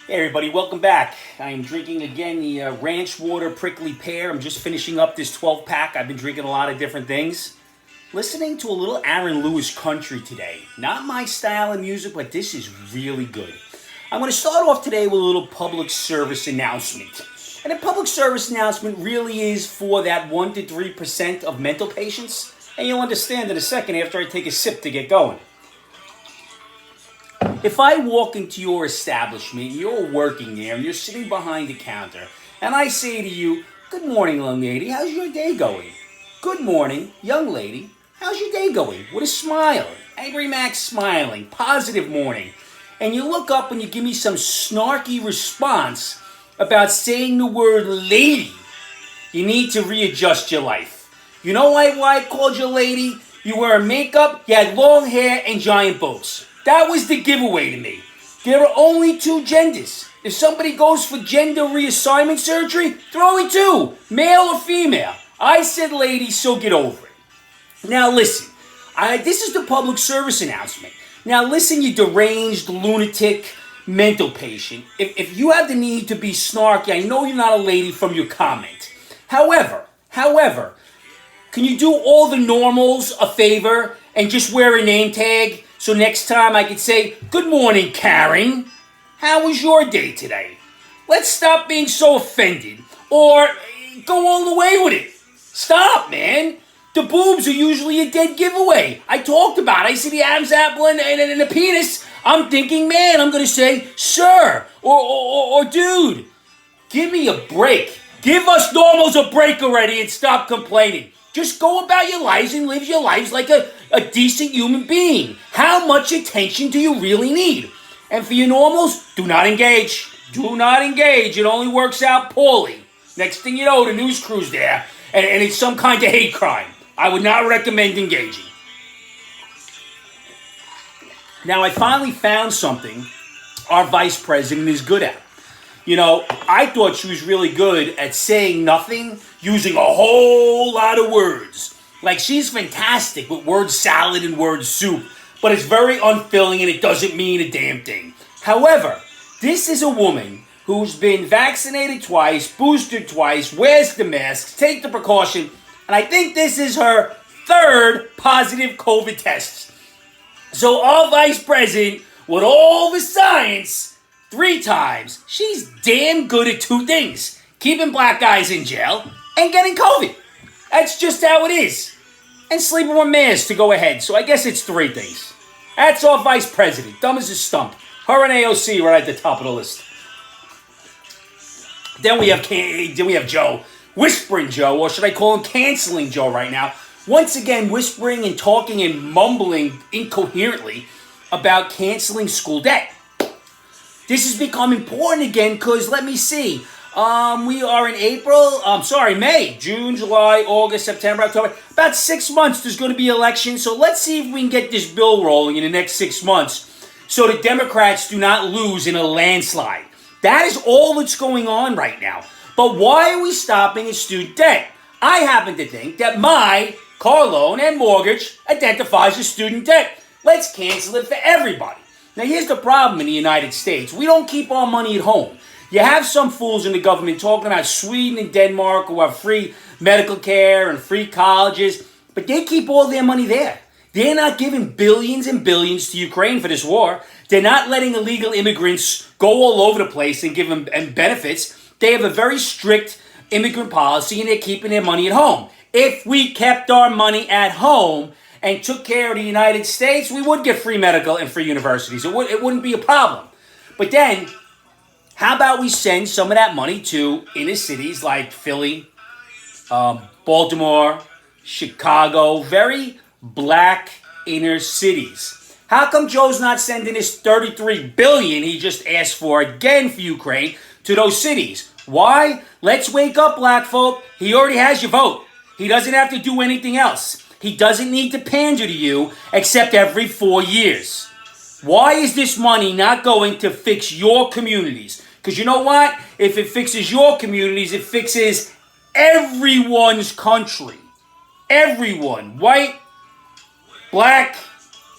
Hey everybody, welcome back. I am drinking again the Ranch Water Prickly Pear. I'm just finishing up this 12 pack. I've been drinking a lot of different things. Listening to a little Aaron Lewis country today. Not my style of music, but this is really good. I'm going to start off today with a little public service announcement. And a public service announcement really is for that 1 to 3% of mental patients. And you'll understand in a second after I take a sip to get going. If I walk into your establishment, you're working there, and you're sitting behind the counter, and I say to you, "Good morning, young lady, how's your day going?" "Good morning, young lady, how's your day going?" With a smile, Angry Max smiling, positive morning. And you look up and you give me some snarky response about saying the word lady. You need to readjust your life. You know why I called you lady? You wear makeup, you had long hair, and giant boobs. That was the giveaway to me. There are only two genders. If somebody goes for gender reassignment surgery, throw it too, male or female. I said lady, so get over it. Now listen, this is the public service announcement. Now listen, you deranged, lunatic, mental patient. If you have the need to be snarky, I know you're not a lady from your comment. However, can you do all the normals a favor and just wear a name tag? So next time I could say, "Good morning, Karen. How was your day today?" Let's stop being so offended. Or go all the way with it. Stop, man. The boobs are usually a dead giveaway. I talked about it. I see the Adam's apple and the penis. I'm thinking, man, I'm going to say, "Sir," or "Dude." Give me a break. Give us normals a break already and stop complaining. Just go about your lives and live your lives like a decent human being. How much attention do you really need? And for your normals, do not engage. Do not engage. It only works out poorly. Next thing you know, the news crew's there, and it's some kind of hate crime. I would not recommend engaging. Now, I finally found something our vice president is good at. You know, I thought she was really good at saying nothing, using a whole lot of words. Like, she's fantastic with word salad and word soup, but it's very unfilling and it doesn't mean a damn thing. However, this is a woman who's been vaccinated twice, boosted twice, wears the masks, takes the precaution, and I think this is her third positive COVID test. So our vice president, with all the science, 3 times, she's damn good at 2 things: keeping black guys in jail and getting COVID. That's just how it is. And sleeping with masks to go ahead. So I guess it's 3 things. That's our vice president, dumb as a stump. Her and AOC right at the top of the list. Then we have Joe, whispering Joe, or should I call him canceling Joe right now? Once again, whispering and talking and mumbling incoherently about canceling school debt. This has become important again because, let me see, we are in May, June, July, August, September, October. About 6 months there's going to be elections, so let's see if we can get this bill rolling in the next 6 months so the Democrats do not lose in a landslide. That is all that's going on right now. But why are we stopping at student debt? I happen to think that my car loan and mortgage identifies as student debt. Let's cancel it for everybody. Now, here's the problem in the United States. We don't keep our money at home. You have some fools in the government talking about Sweden and Denmark who have free medical care and free colleges, but they keep all their money there. They're not giving billions and billions to Ukraine for this war. They're not letting illegal immigrants go all over the place and give them benefits. They have a very strict immigrant policy, and they're keeping their money at home. If we kept our money at home and took care of the United States, we would get free medical and free universities. It wouldn't be a problem. But then, how about we send some of that money to inner cities like Philly, Baltimore, Chicago, very black inner cities? How come Joe's not sending his $33 billion he just asked for again for Ukraine to those cities? Why? Let's wake up, black folk. He already has your vote. He doesn't have to do anything else. He doesn't need to pander to you except every 4 years. Why is this money not going to fix your communities? Because you know what? If it fixes your communities, it fixes everyone's country. Everyone. White, black,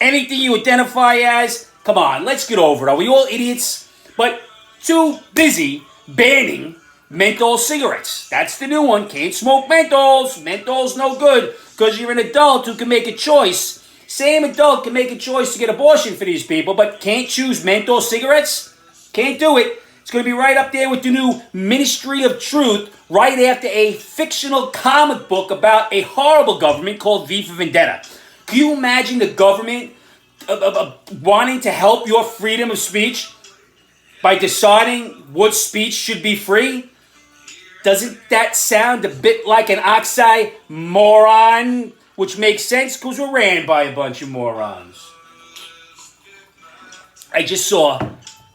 anything you identify as. Come on, let's get over it. Are we all idiots? But too busy banning menthol cigarettes. That's the new one. Can't smoke menthols. Menthol's no good because you're an adult who can make a choice. Same adult can make a choice to get abortion for these people, but can't choose menthol cigarettes? Can't do it. It's going to be right up there with the new Ministry of Truth right after a fictional comic book about a horrible government called V for Vendetta. Can you imagine the government wanting to help your freedom of speech by deciding what speech should be free? Doesn't that sound a bit like an oxymoron? Which makes sense because we're ran by a bunch of morons. I just saw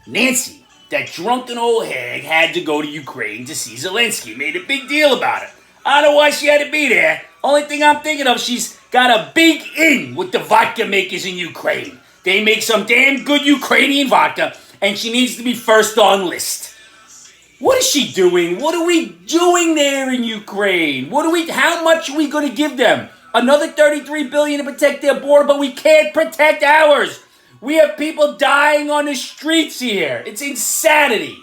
Nancy, that drunken old hag, had to go to Ukraine to see Zelensky. Made a big deal about it. I don't know why she had to be there. Only thing I'm thinking of, she's got a big in with the vodka makers in Ukraine. They make some damn good Ukrainian vodka, and she needs to be first on list. What is she doing? What are we doing there in Ukraine? How much are we going to give them? Another $33 billion to protect their border, but we can't protect ours. We have people dying on the streets here. It's insanity.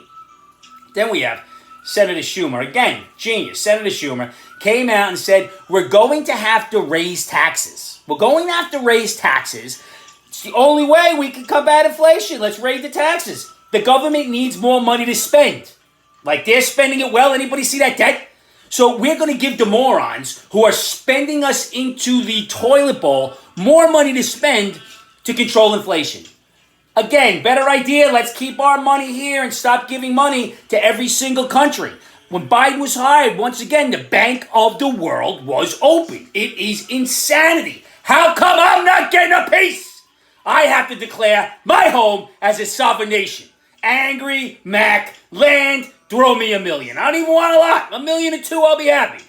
Then we have Senator Schumer. Again, genius. Senator Schumer came out and said, we're going to have to raise taxes. We're going to have to raise taxes. It's the only way we can combat inflation. Let's raise the taxes. The government needs more money to spend. Like they're spending it well. Anybody see that debt? So we're going to give the morons who are spending us into the toilet bowl more money to spend to control inflation. Again, better idea. Let's keep our money here and stop giving money to every single country. When Biden was hired, once again, the Bank of the World was open. It is insanity. How come I'm not getting a piece? I have to declare my home as a sovereign nation. Angry Mac, land, throw me $1 million. I don't even want a lot. $1 million or $2 million, I'll be happy.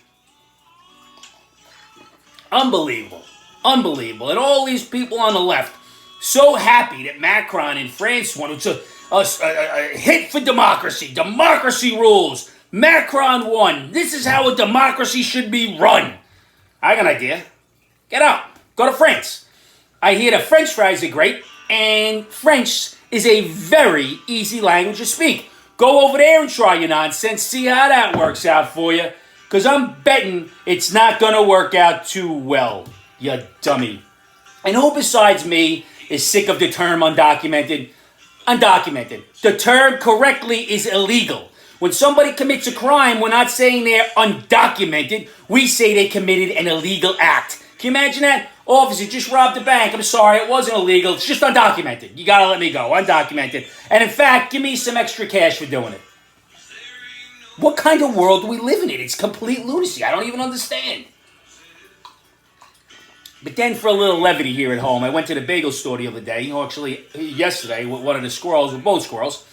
Unbelievable. Unbelievable. And all these people on the left, so happy that Macron in France won. It's a hit for democracy. Democracy rules. Macron won. This is how a democracy should be run. I got an idea. Get out. Go to France. I hear the French fries are great, and French is a very easy language to speak. Go over there and try your nonsense. See how that works out for you. Because I'm betting it's not going to work out too well, you dummy. And who besides me is sick of the term undocumented? Undocumented. The term correctly is illegal. When somebody commits a crime, we're not saying they're undocumented. We say they committed an illegal act. Can you imagine that? Officer just robbed a bank. I'm sorry, it wasn't illegal. It's just undocumented. You gotta let me go. Undocumented. And in fact, give me some extra cash for doing it. What kind of world do we live in? It's complete lunacy. I don't even understand. But then for a little levity here at home, I went to the bagel store the other day, actually yesterday, with one of the squirrels, with both squirrels.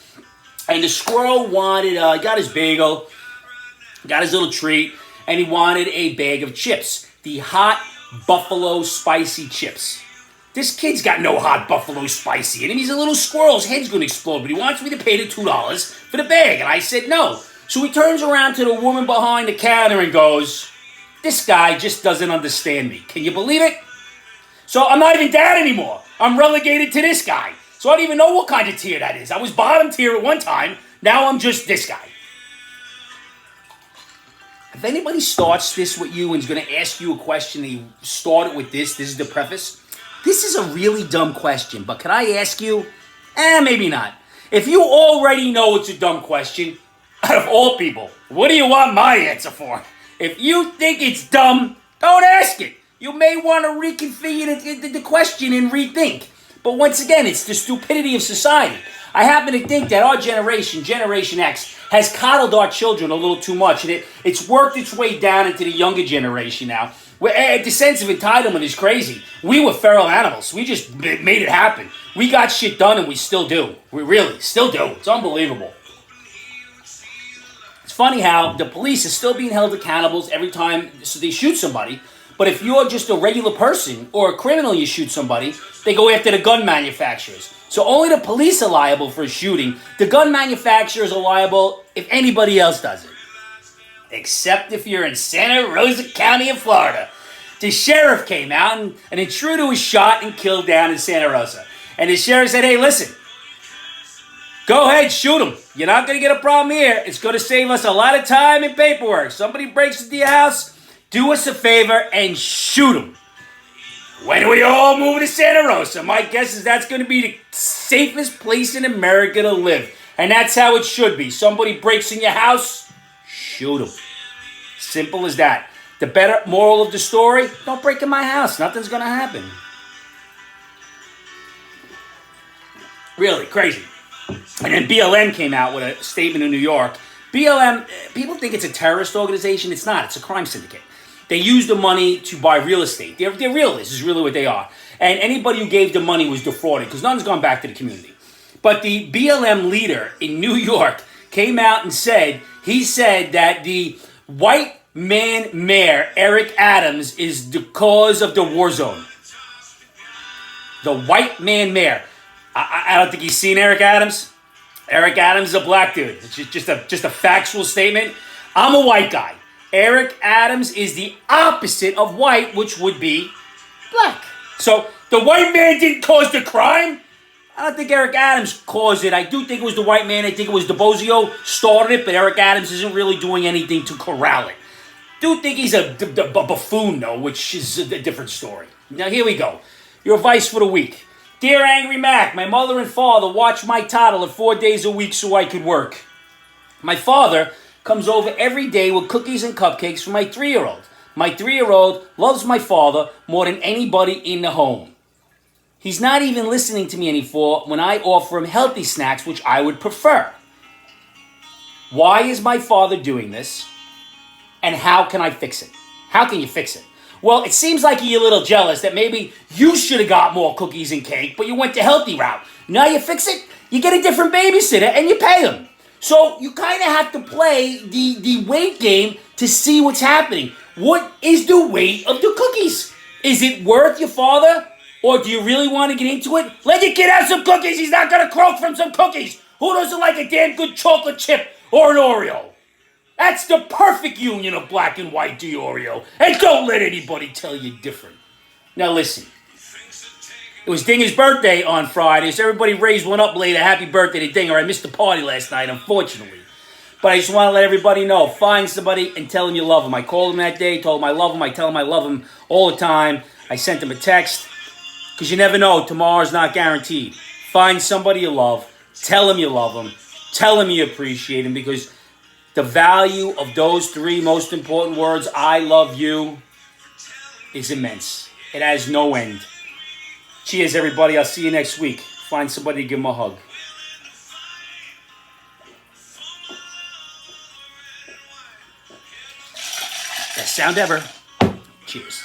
And the squirrel wanted, got his bagel, got his little treat, and he wanted a bag of chips. The hot buffalo spicy chips. This kid's got no hot buffalo spicy in him. He's a little squirrel. His head's going to explode, but he wants me to pay the $2 for the bag. And I said no. So he turns around to the woman behind the counter and goes, this guy just doesn't understand me. Can you believe it? So I'm not even dad anymore. I'm relegated to this guy. So I don't even know what kind of tier that is. I was bottom tier at one time. Now I'm just this guy. If anybody starts this with you and is going to ask you a question and you start it with this is the preface. This is a really dumb question, but can I ask you? Maybe not. If you already know it's a dumb question, out of all people, what do you want my answer for? If you think it's dumb, don't ask it. You may want to reconfigure the question and rethink. But once again, it's the stupidity of society. I happen to think that our generation, Generation X, has coddled our children a little too much, and it's worked its way down into the younger generation now. The sense of entitlement is crazy. We were feral animals. We just made it happen. We got shit done, and we still do. We really still do. It's unbelievable. It's funny how the police are still being held accountable every time they shoot somebody. But if you're just a regular person or a criminal, you shoot somebody, they go after the gun manufacturers. So only the police are liable for a shooting. The gun manufacturers are liable if anybody else does it. Except if you're in Santa Rosa County of Florida. The sheriff came out and an intruder was shot and killed down in Santa Rosa. And the sheriff said, hey, listen, Go ahead, shoot him. You're not going to get a problem here. It's going to save us a lot of time and paperwork. Somebody breaks into your house, do us a favor and shoot him. When we all move to Santa Rosa, my guess is that's going to be the safest place in America to live. And that's how it should be. Somebody breaks in your house, shoot him. Simple as that. The better moral of the story, don't break in my house. Nothing's going to happen. Really, crazy. And then BLM came out with a statement in New York. BLM, people think it's a terrorist organization. It's not. It's a crime syndicate. They use the money to buy real estate. They're realists is really what they are. And anybody who gave the money was defrauded because none's gone back to the community. But the BLM leader in New York came out and said that the white man mayor, Eric Adams, is the cause of the war zone. The white man mayor. I don't think he's seen Eric Adams. Eric Adams is a black dude. It's just a factual statement. I'm a white guy. Eric Adams is the opposite of white, which would be black. So the white man didn't cause the crime. I don't think Eric Adams caused it. I do think it was the white man. I think it was DeBozio started it, but Eric Adams isn't really doing anything to corral it. Do think he's a buffoon, though, which is a different story. Now, here we go. Your advice for the week. Dear Angry Mac, my mother and father watch my toddler 4 days a week so I could work. My father comes over every day with cookies and cupcakes for my 3-year-old. My 3-year-old loves my father more than anybody in the home. He's not even listening to me anymore when I offer him healthy snacks, which I would prefer. Why is my father doing this? And how can I fix it? How can you fix it? Well, it seems like you're a little jealous that maybe you should have got more cookies and cake, but you went the healthy route. Now you fix it, you get a different babysitter, and you pay them. So you kind of have to play the weight game to see what's happening. What is the weight of the cookies? Is it worth your father? Or do you really want to get into it? Let your kid have some cookies. He's not going to croak from some cookies. Who doesn't like a damn good chocolate chip or an Oreo? That's the perfect union of black and white, the Oreo. And don't let anybody tell you different. Now listen. It was Dinger's birthday on Friday, so everybody raised one up later. Happy birthday to Dinger. I missed the party last night, unfortunately. But I just want to let everybody know, find somebody and tell them you love them. I called him that day, told him I love him. I tell him I love him all the time. I sent him a text. Because you never know, tomorrow's not guaranteed. Find somebody you love. Tell them you love them. Tell them you appreciate them. Because the value of those 3 most important words, I love you, is immense. It has no end. Cheers, everybody. I'll see you next week. Find somebody to give them a hug. Best sound ever. Cheers.